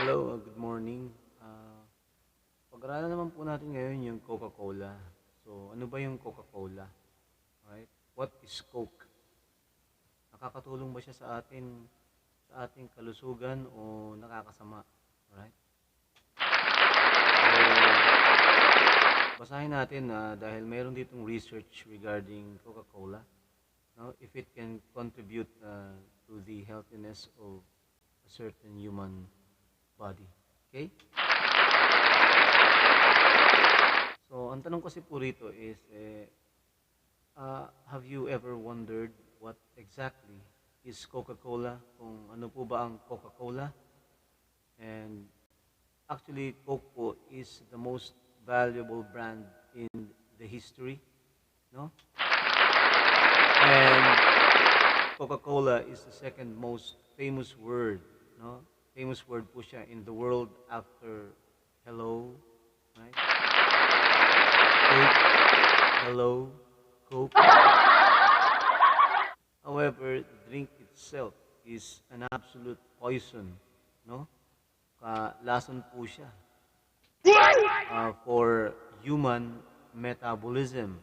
Hello, good morning. Pag-aralan naman po natin ngayon yung Coca-Cola. So, ano ba yung Coca-Cola? Right? What is Coke? Nakakatulong ba siya sa ating kalusugan o nakakasama? Right? So, basahin natin dahil mayroon ditong research regarding Coca-Cola. No? If it can contribute to the healthiness of a certain human body. Okay? So, ang tanong kasi po rito is, have you ever wondered what exactly is Coca-Cola? Kung ano po ba ang Coca-Cola? And actually, Coke po is the most valuable brand in the history. No? And Coca-Cola is the second most famous word, no? Famous word po siya in the world after hello, right? Coke, hello, Coke. However, the drink itself is an absolute poison, no? Lason po siya for human metabolism.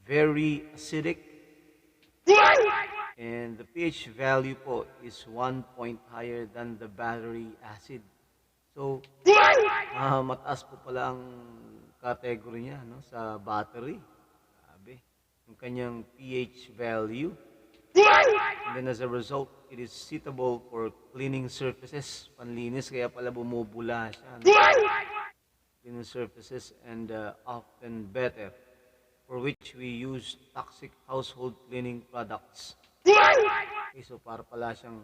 Very acidic, and the pH value po is 1 point higher than the battery acid. So, mataas po pala ang category niya, no, sa battery. Sabi, yung kanyang pH value. And then as a result, it is suitable for cleaning surfaces, panlinis, kaya pala bumubula siya. No? Cleaning surfaces and often better, for which we use toxic household cleaning products. Okay, so para pala siyang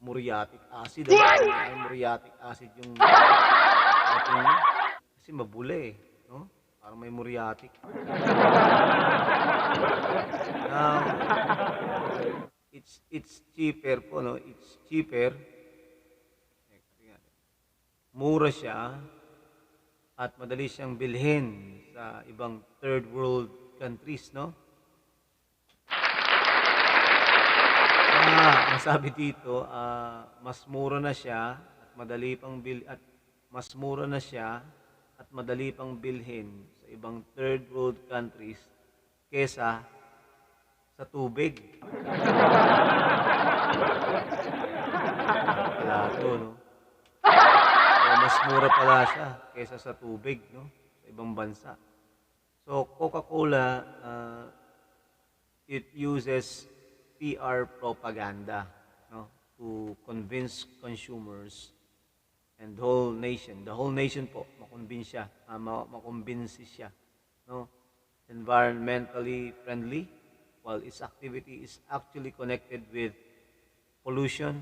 muriatic acid. Muriatic acid yung ating, kasi mabula eh, no? Parang may muriatic. Now, it's cheaper po, no? It's cheaper. Mura siya at madali siyang bilhin sa ibang third world countries, no? Ang sabi dito, mas mura na siya at madali pang bilhin sa ibang third world countries kesa sa tubig. Wala to, no? So, mas mura pala siya kesa sa tubig, no? Sa ibang bansa. So, Coca-Cola, it uses PR propaganda, no, to convince consumers and the whole nation po, makumbinsi siya, no, environmentally friendly, while its activity is actually connected with pollution,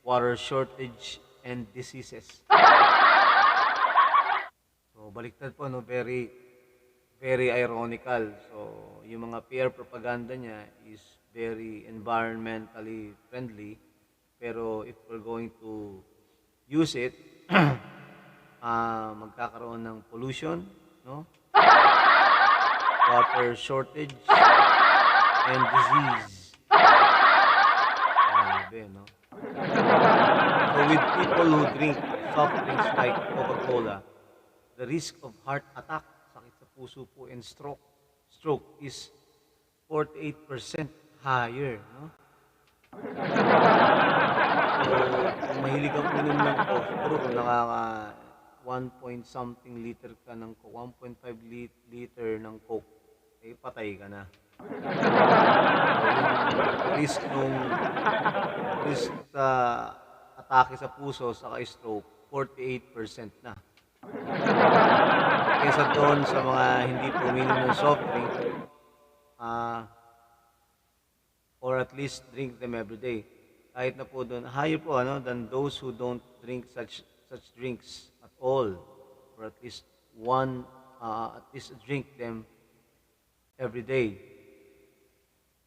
water shortage, and diseases. So, baliktad po, no, very ironical. So, yung mga PR propaganda niya is very environmentally friendly, pero if we're going to use it, magkakaroon ng pollution, no? Water shortage, and disease. Grabe, no? So with people who drink soft drinks like Coca-Cola, the risk of heart attack, sakit sa puso po, and stroke is 48% higher, no? So, kung mahilig kang uminom ng Coke, siguro kung nakaka 1 point something liter ka ng Coke, 1.5 liter ng Coke, eh patay ka na. So, yung risk atake sa puso saka stroke, 48% na. Kesa doon sa mga hindi po uminom ng soft drink, or at least drink them every day. Kahit na po doon, higher po than those who don't drink such drinks at all, or at least drink them every day.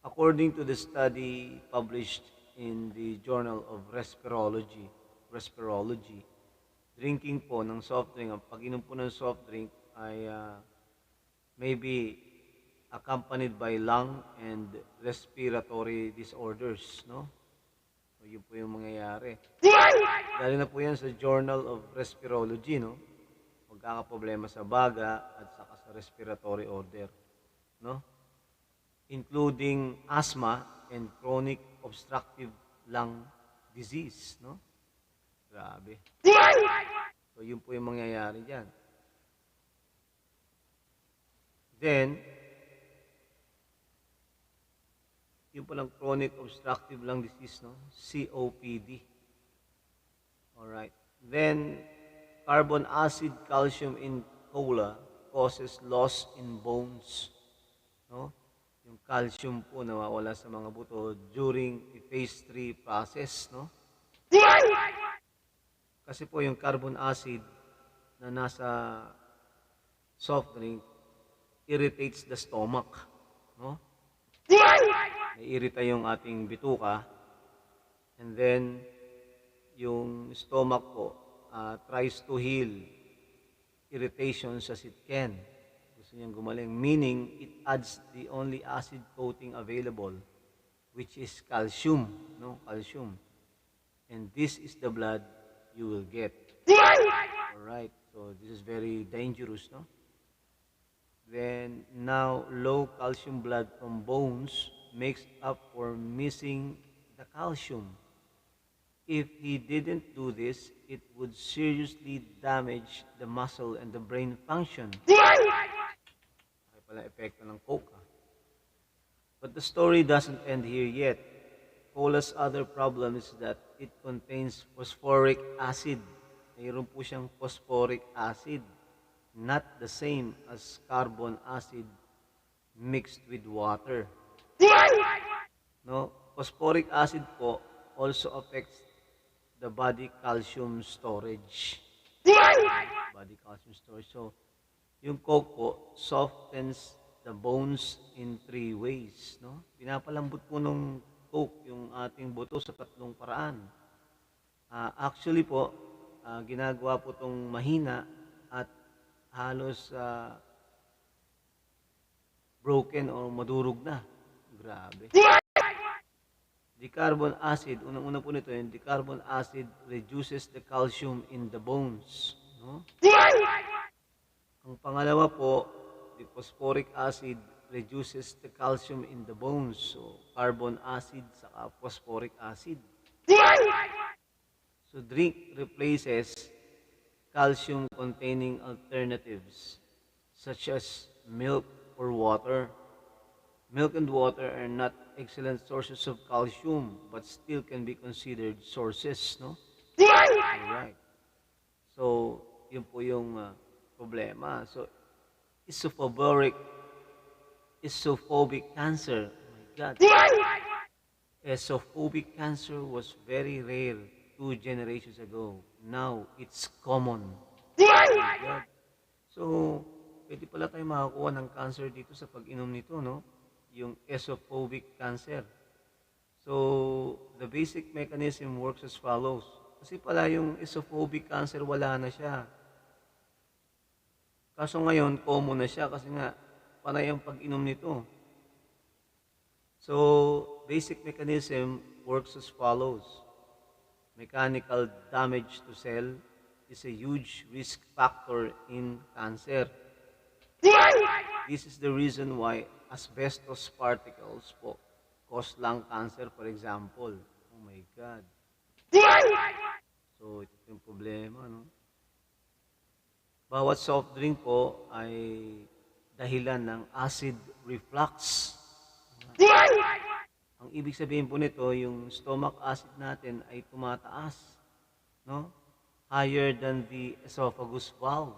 According to the study published in the Journal of Respirology, drinking po ng soft drink, ang pag-inom po ng soft drink ay maybe accompanied by lung and respiratory disorders, no? yun po yung mangyayari. Dahil na po yan sa Journal of Respirology, no? Magkakaproblema sa baga at saka sa respiratory order, no? Including asthma and chronic obstructive lung disease, no? Grabe. So, yun po yung mangyayari dyan. Then, yung palang chronic obstructive lung disease, no? COPD. Alright. Then, carbon acid calcium in cola causes loss in bones, no? Yung calcium po nawawala sa mga buto during the phase 3 process, no? Kasi po yung carbon acid na nasa soft drink irritates the stomach, no? Naiirita yung ating bituka, and then yung stomach po tries to heal irritations as it can. Gusto niyang gumaling, meaning it adds the only acid coating available, which is calcium, no? Calcium. And this is the blood you will get. Alright, so this is very dangerous, no? Then, now, low calcium blood from bones makes up for missing the calcium. If he didn't do this, it would seriously damage the muscle and the brain function. Ay pala epekto ng Coca. But the story doesn't end here yet. Cola's other problem is that it contains phosphoric acid. Mayroon po siyang phosphoric acid. Not the same as carbon acid mixed with water. No, phosphoric acid po also affects the body calcium storage. Body calcium storage. So, yung Coke po softens the bones in 3 ways. No? Pinapalambot po nung Coke yung ating buto sa 3 paraan. Actually po, ginagawa po itong mahina at halos broken o madurog na. Grabe. The carbon acid, unang-una po nito, yung the carbon acid reduces the calcium in the bones. No? Ang pangalawa po, the phosphoric acid reduces the calcium in the bones. So, carbon acid saka phosphoric acid. So, drink replaces calcium-containing alternatives such as milk or water. Milk and water are not excellent sources of calcium but still can be considered sources, no? Alright. So, yun po yung problema. So, esophageal cancer. Oh my God. Esophageal cancer was very rare 2 generations ago. Now, it's common. Oh, so, pwede pala tayo makakuha ng cancer dito sa pag-inom nito, no? Yung esophageal cancer. So, the basic mechanism works as follows. Kasi pala yung esophageal cancer, wala na siya. Kaso ngayon, common na siya kasi nga, panay ang pag-inom nito. So, basic mechanism works as follows. Mechanical damage to cell is a huge risk factor in cancer. This is the reason why asbestos particles po cause lung cancer, for example. Oh my God. So, ito yung problema, no? Bawat soft drink po ay dahilan ng acid reflux. Ang ibig sabihin po nito, yung stomach acid natin ay tumataas, no? Higher than the esophagus valve.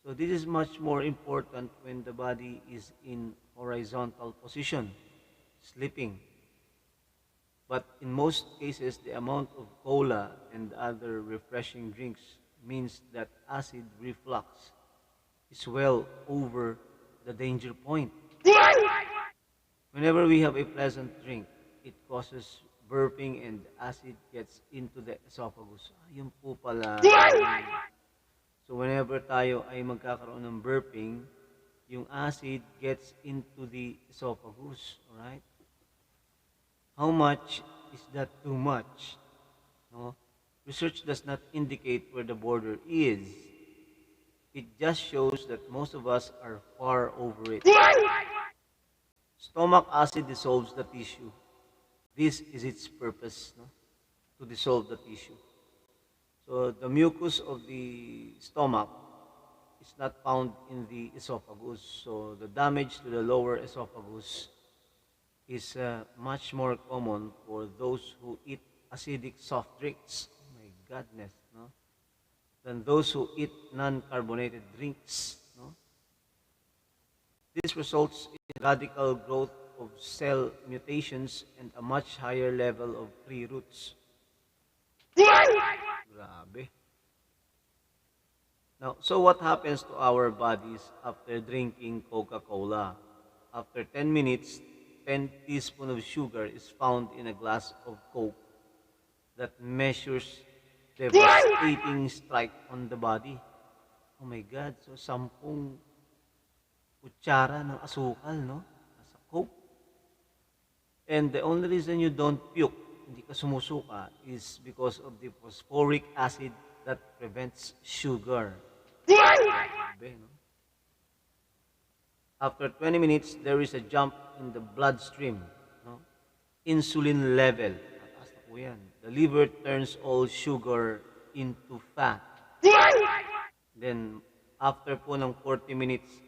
So this is much more important when the body is in horizontal position, sleeping. But in most cases, the amount of cola and other refreshing drinks means that acid reflux is well over the danger point. Whenever we have a pleasant drink, it causes burping and acid gets into the esophagus. Yun po pala. So whenever tayo ay magkakaroon ng burping, yung acid gets into the esophagus. Alright? How much is that too much? No? Research does not indicate where the border is. It just shows that most of us are far over it. Stomach acid dissolves the tissue. This is its purpose, no? To dissolve the tissue. So the mucus of the stomach is not found in the esophagus. So the damage to the lower esophagus is much more common for those who eat acidic soft drinks. Oh my goodness, no? Than those who eat non-carbonated drinks. No? This results in radical growth of cell mutations and a much higher level of tree roots. Grabe. Now, so what happens to our bodies after drinking Coca-Cola? After 10 minutes, 10 teaspoons of sugar is found in a glass of Coke that measures devastating strike on the body. Oh my God, so 10 kutsara ng asukal, no? Sa Coke. And the only reason you don't puke, hindi ka sumusuka, is because of the phosphoric acid that prevents sugar. Grabe, no? After 20 minutes, there is a jump in the bloodstream. No? Insulin level. Tataas na po yan. The liver turns all sugar into fat. Then, after po ng 40 minutes,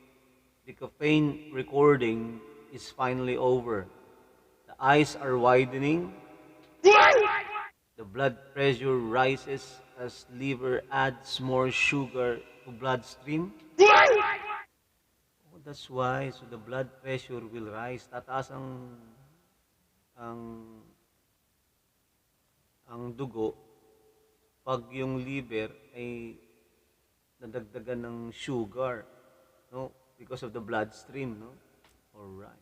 the caffeine recording is finally over. The eyes are widening. The blood pressure rises as liver adds more sugar to bloodstream. Oh, that's why. So the blood pressure will rise. Tataas ang dugo pag yung liver ay nadagdagan ng sugar, no? Because of the bloodstream, no? All right.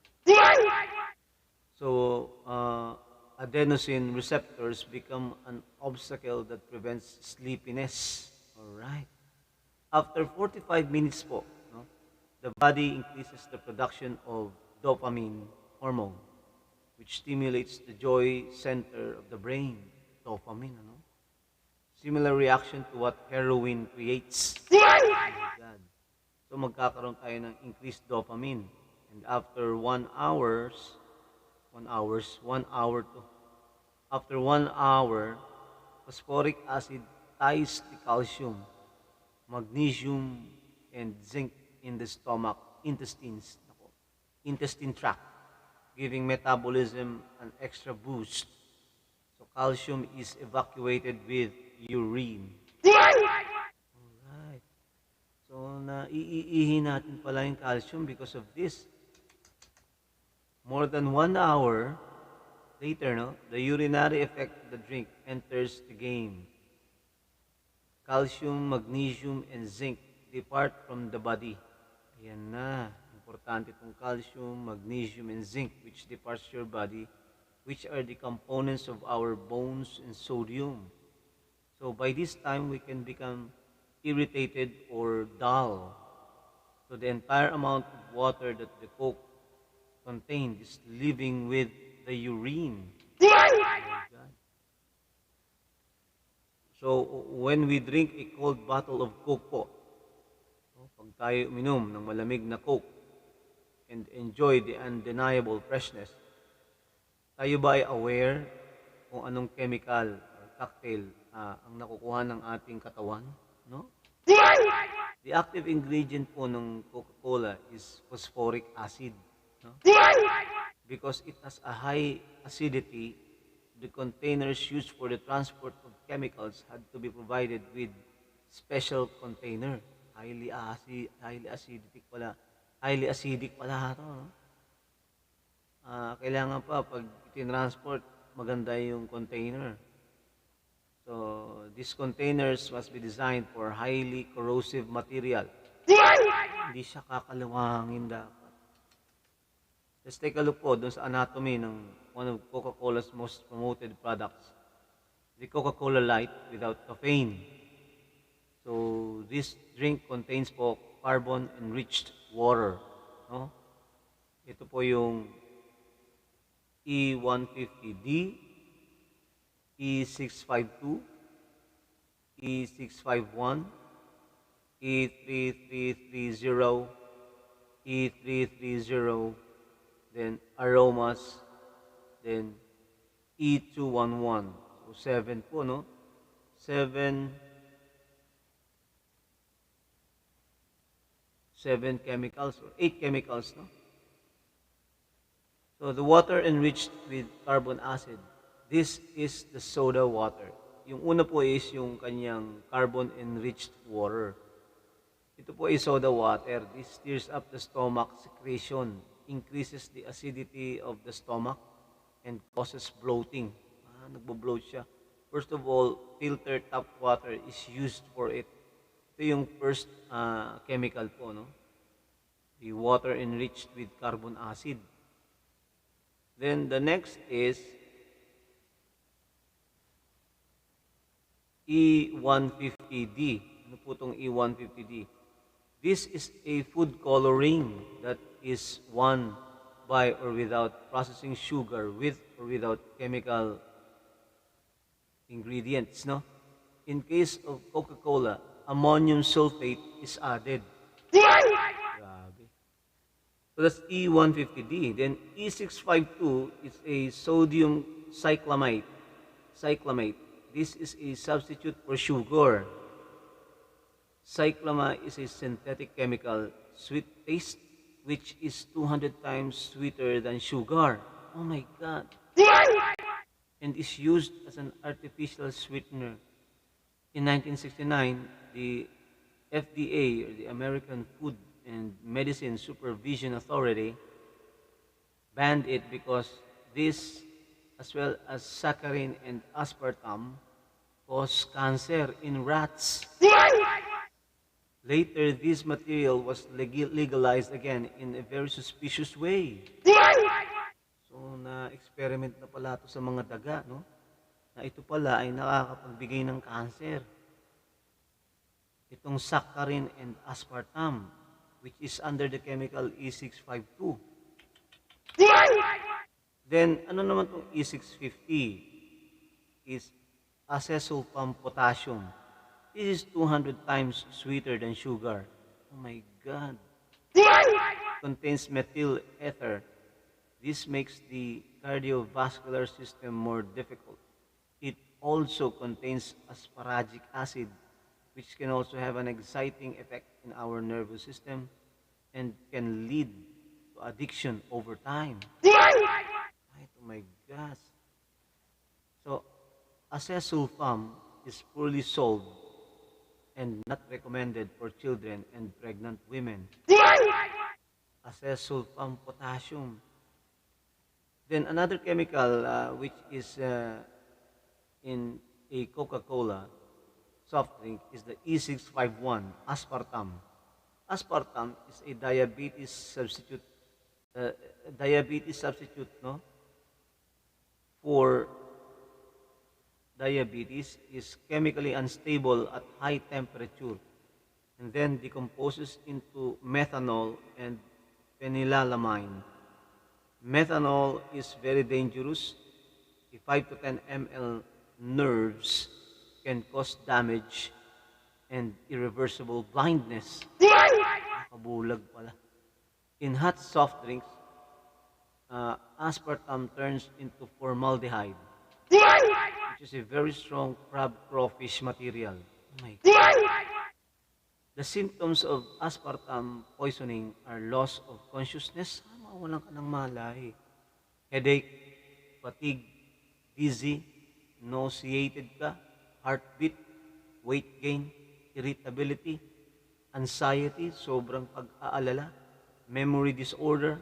So, adenosine receptors become an obstacle that prevents sleepiness. All right. After 45 minutes po, no, the body increases the production of dopamine hormone, which stimulates the joy center of the brain. Dopamine, ano? Similar reaction to what heroin creates. Oh my God. So magkakaroon tayo ng increased dopamine. And after 1 hour to. After 1 hour, phosphoric acid ties the calcium, magnesium, and zinc in the stomach, intestine tract, giving metabolism an extra boost. So calcium is evacuated with urine. Alright. So naiihi natin pala yung calcium because of this. More than 1 hour later, no, the urinary effect of the drink enters the game. Calcium, magnesium, and zinc depart from the body. Ayan na. Importante itong calcium, magnesium, and zinc which departs your body, which are the components of our bones and sodium. So by this time, we can become irritated or dull. So the entire amount of water that the Coke contained is living with the urine. Oh my God. So when we drink a cold bottle of Coke po, pag tayo uminom ng malamig na Coke and enjoy the undeniable freshness, tayo ba ay aware kung anong chemical or cocktail ang nakukuha ng ating katawan? No? The active ingredient po ng Coca-Cola is phosphoric acid. No? Because it has a high acidity, the containers used for the transport of chemicals had to be provided with special container. Highly acidic pala ito. No? Kailangan pa pag itinransport, maganda yung container. So, these containers must be designed for highly corrosive material. Hindi siya kakalawangin dapat. Let's take a look po dun sa anatomy ng one of Coca-Cola's most promoted products, the Coca-Cola Light without caffeine. So, this drink contains po carbon-enriched water. No? Ito po yung E150D, E652, E651, E3330, E330, then aromas, then E211. So 7 po, no? 7 chemicals or 8 chemicals, no? So the water enriched with carbon acid, this is the soda water. Yung una po is yung kanyang carbon-enriched water. Ito po ay soda water. This stirs up the stomach secretion, increases the acidity of the stomach, and causes bloating. Nagbo-bloat siya. First of all, filtered tap water is used for it. Ito yung first chemical po, no? The water enriched with carbon acid. Then the next is E150D. Ano po itong E150D? This is a food coloring that is won by or without processing sugar, with or without chemical ingredients, no? In case of Coca-Cola, ammonium sulfate is added. Grabe. So that's E150D. Then E652 is a sodium cyclamate. This is a substitute for sugar. Cyclama is a synthetic chemical, sweet taste, which is 200 times sweeter than sugar. Oh my God. And is used as an artificial sweetener. In 1969, the FDA, or the American Food and Medicine Supervision Authority, banned it because this, as well as saccharin and aspartame, cause cancer in rats. Later, this material was legalized again in a very suspicious way. So, na-experiment na pala ito sa mga daga, no? Na ito pala ay nakakapagbigay ng cancer. Itong saccharin and aspartame, which is under the chemical E652. Then, ano naman itong E650? Is acesulfam potassium. This is 200 times sweeter than sugar. Oh my God. Contains methyl ether. This makes the cardiovascular system more difficult. It also contains aspartic acid, which can also have an exciting effect in our nervous system and can lead to addiction over time. Right? Oh my gosh. So, acesulfam is poorly sold and not recommended for children and pregnant women. Acesulfam potassium. Then another chemical which is in a Coca-Cola soft drink is the E651, aspartame. Aspartame is a diabetes substitute, no? For diabetes, is chemically unstable at high temperature and then decomposes into methanol and phenylalanine. Methanol is very dangerous. A 5 to 10 ml nerves can cause damage and irreversible blindness. Nakabulag pala. In hot soft drinks, aspartame turns into formaldehyde, which is a very strong crab crawfish material. Oh my God. The symptoms of aspartame poisoning are loss of consciousness, mawalan ka ng malay, headache, fatigue, dizzy, nauseated ka, heartbeat, weight gain, irritability, anxiety, sobrang pag-aalala, memory disorder,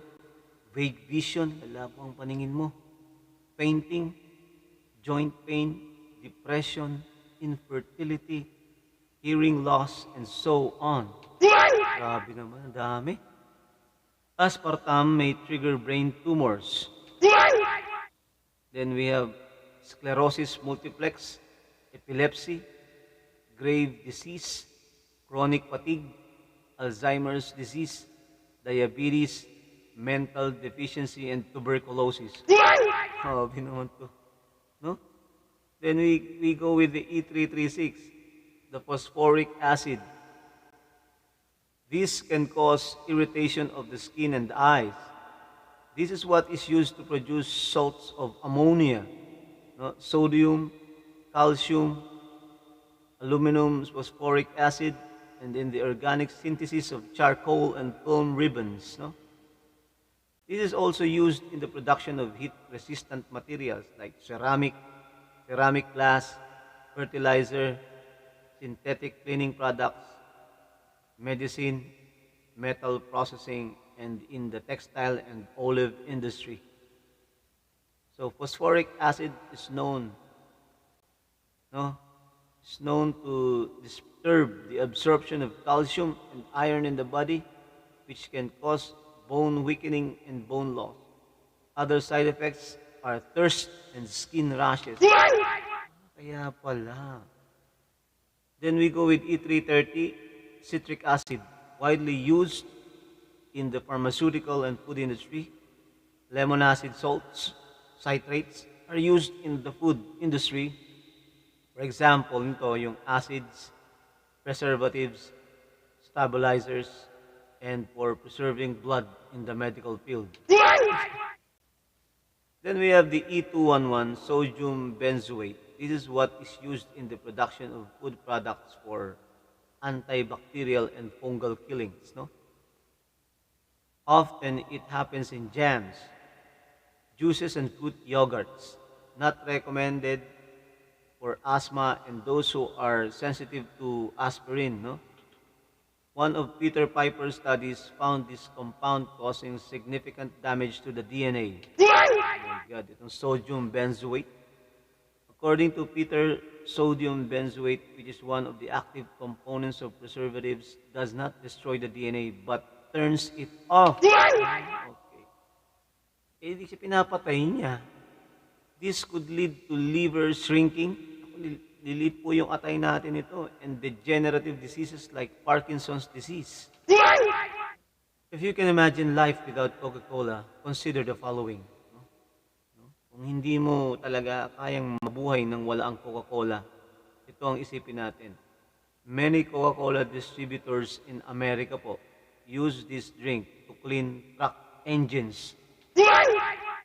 vague vision, labo ang paningin mo, fainting, joint pain, depression, infertility, hearing loss, and so on. Grabe naman, ang dami. Aspartame may trigger brain tumors. Then we have sclerosis multiplex, epilepsy, grave disease, chronic fatigue, Alzheimer's disease, diabetes, mental deficiency, and tuberculosis. Grabe naman to. No? Then we go with the E336, the phosphoric acid. This can cause irritation of the skin and the eyes. This is what is used to produce salts of ammonia, no? Sodium, calcium, aluminum, phosphoric acid, and in the organic synthesis of charcoal and film ribbons. No? This is also used in the production of heat-resistant materials like ceramic glass, fertilizer, synthetic cleaning products, medicine, metal processing, and in the textile and olive industry. So phosphoric acid is known, no? It's known to disturb the absorption of calcium and iron in the body, which can cause bone weakening and bone loss. Other side effects are thirst and skin rashes. Kaya pala. Then we go with E330, citric acid, widely used in the pharmaceutical and food industry. Lemon acid salts, citrates, are used in the food industry. For example, nito yung acids, preservatives, stabilizers, and for preserving blood in the medical field. Then we have the E211, sodium benzoate. This is what is used in the production of food products for antibacterial and fungal killings. No? Often it happens in jams, juices, and fruit yogurts. Not recommended for asthma and those who are sensitive to aspirin. No? One of Peter Piper's studies found this compound causing significant damage to the DNA. Oh my God, itong sodium benzoate. According to Peter, sodium benzoate, which is one of the active components of preservatives, does not destroy the DNA but turns it off. Okay. Eh, di siya pinapatay niya. This could lead to liver shrinking. Lilit po yung atay natin ito, and degenerative diseases like Parkinson's disease. If you can imagine life without Coca-Cola, consider the following. No? Kung hindi mo talaga kayang mabuhay nang wala ang Coca-Cola, ito ang isipin natin. Many Coca-Cola distributors in America po use this drink to clean truck engines.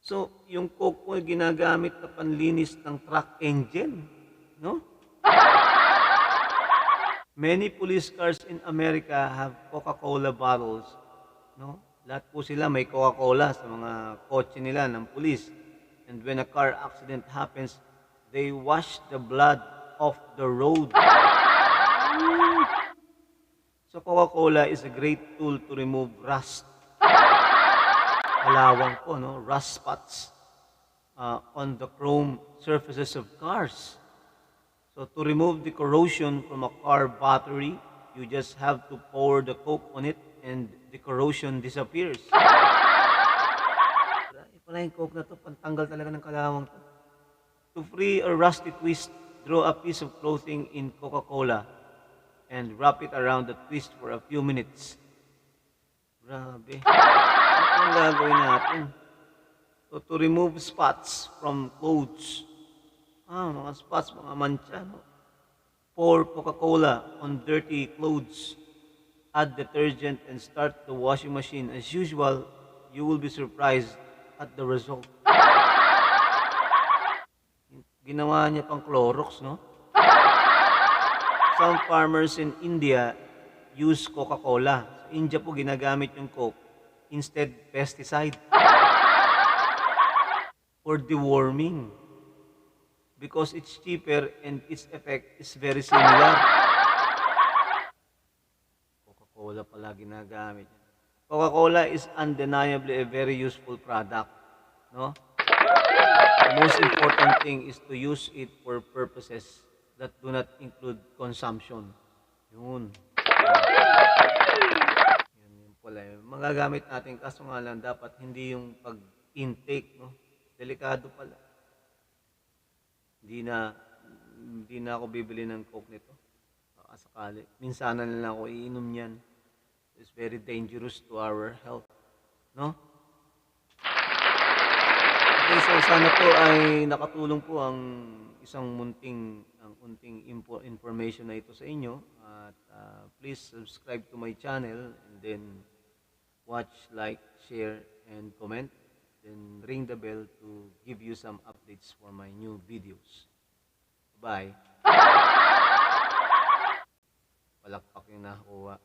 So, yung Coke po ginagamit na panlinis ng truck engine. No? Many police cars in America have Coca-Cola bottles. No? Lahat po sila may Coca-Cola sa mga kotse nila ng police. And when a car accident happens, they wash the blood off the road. So Coca-Cola is a great tool to remove rust. Kalawang po, no? Rust spots on the chrome surfaces of cars. So to remove the corrosion from a car battery, you just have to pour the Coke on it and the corrosion disappears. Pala yung Coke na to, pantanggal talaga ng kalawang to. To free a rusty twist, draw a piece of clothing in Coca-Cola and wrap it around the twist for a few minutes. Grabe. Ito ang gagawin natin. So to remove spots from clothes, mga spots, mga mancha, no? Pour Coca-Cola on dirty clothes. Add detergent and start the washing machine. As usual, you will be surprised at the result. Ginawa niya pang Clorox, no? Some farmers in India use Coca-Cola. Sa India po ginagamit yung Coke. Instead, pesticide. For deworming. Because it's cheaper and its effect is very similar. Coca-Cola pala ginagamit. Coca-Cola is undeniably a very useful product. No? The most important thing is to use it for purposes that do not include consumption. Yun. Yun pala. Magagamit natin, kaso nga lang dapat hindi yung pag-intake. No? Delikado pala. Hindi na ako bibili ng Coke nito. Sakali. Minsanan na lang ako iinom niyan. It's very dangerous to our health. No? Okay, so sana po ay nakatulong po ang isang unting information na ito sa inyo. At please subscribe to my channel and then watch, like, share, and comment. Then ring the bell to give you some updates for my new videos. Bye. Palakpak yung nakuha.